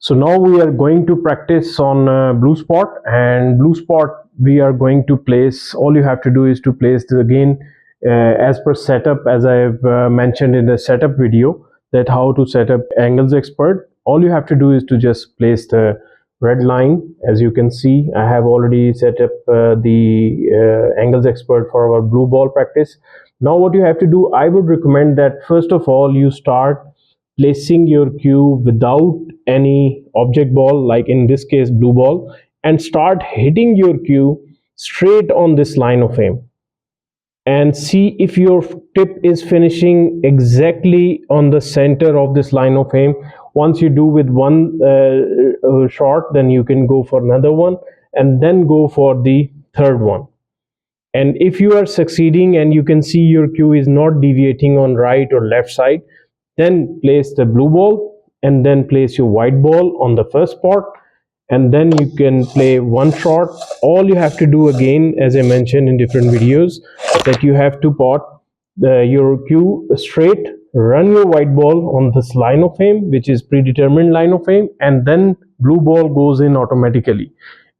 So now we are going to practice on blue spot, and blue spot we are going to place, all you have to do is to place the, again as per setup, as I have mentioned in the setup video, that how to set up angles expert. All you have to do is to just place the red line. As you can see, I have already set up the angles expert for our blue ball practice. Now what you have to do, I would recommend that first of all you start placing your cue without any object ball, like in this case blue ball, and start hitting your cue straight on this line of aim, and see if your tip is finishing exactly on the center of this line of aim. Once you do with one shot, then you can go for another one and then go for the third one. And if you are succeeding and you can see your cue is not deviating on right or left side, then place the blue ball and then place your white ball on the first spot, and then you can play one shot. All you have to do, again, as I mentioned in different videos, that you have to pot your cue straight, run your white ball on this line of aim, which is predetermined line of aim, and then blue ball goes in automatically.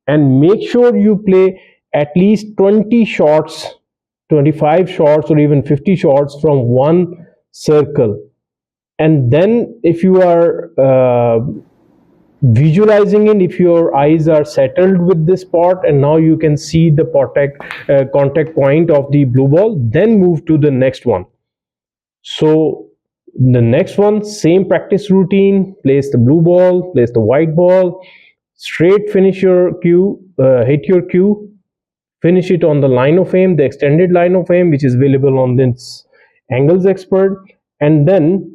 And make sure you play at least 20 shots, 25 shots, or even 50 shots from one circle. And then if you are visualizing it, if your eyes are settled with this spot and now you can see the contact point of the blue ball, then move to the next one. So the next one, same practice routine, place the blue ball, place the white ball, straight finish your cue, hit your cue, finish it on the line of aim, the extended line of aim, which is available on this angles expert. And then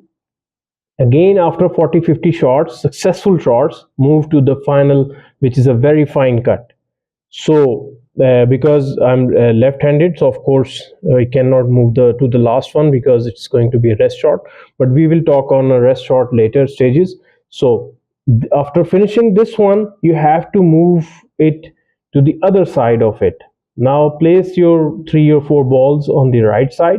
again, after 40-50 shots, successful shots, move to the final, which is a very fine cut. So because I'm left-handed, so of course I cannot move to the last one because it's going to be a rest shot, but we will talk on a rest shot later stages. So after finishing this one, you have to move it to the other side of it. Now place your 3 or 4 balls on the right side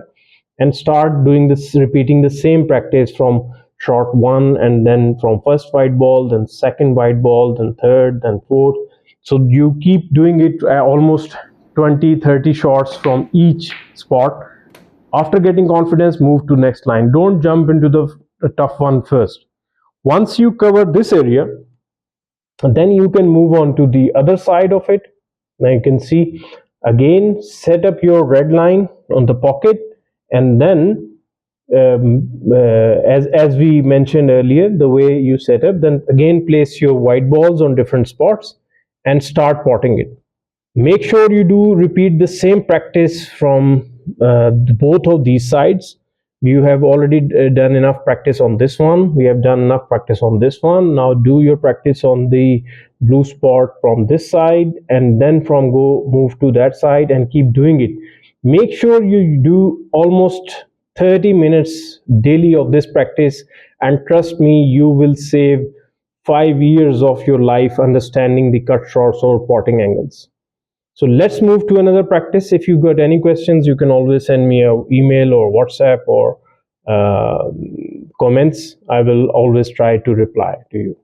and start doing this, repeating the same practice from shot 1, and then from first white ball, then second white ball, then third, then fourth. So you keep doing it almost 20-30 shots from each spot. After getting confidence, move to next line. Don't jump into the tough one first. Once you cover this area, then you can move on to the other side of it. Now you can see, again, set up your red line on the pocket, and then as we mentioned earlier, the way you set up, then again place your white balls on different spots and start potting it. Make sure you do repeat the same practice from both of these sides. You have already done enough practice on this one, we have done enough practice on this one. Now do your practice on the blue spot from this side, and then move to that side and keep doing it. Make sure you do almost 30 minutes daily of this practice, and trust me, you will save 5 years of your life understanding the cut shots or potting angles. So let's move to another practice. If you got any questions, you can always send me an email or WhatsApp or comments. I will always try to reply to you.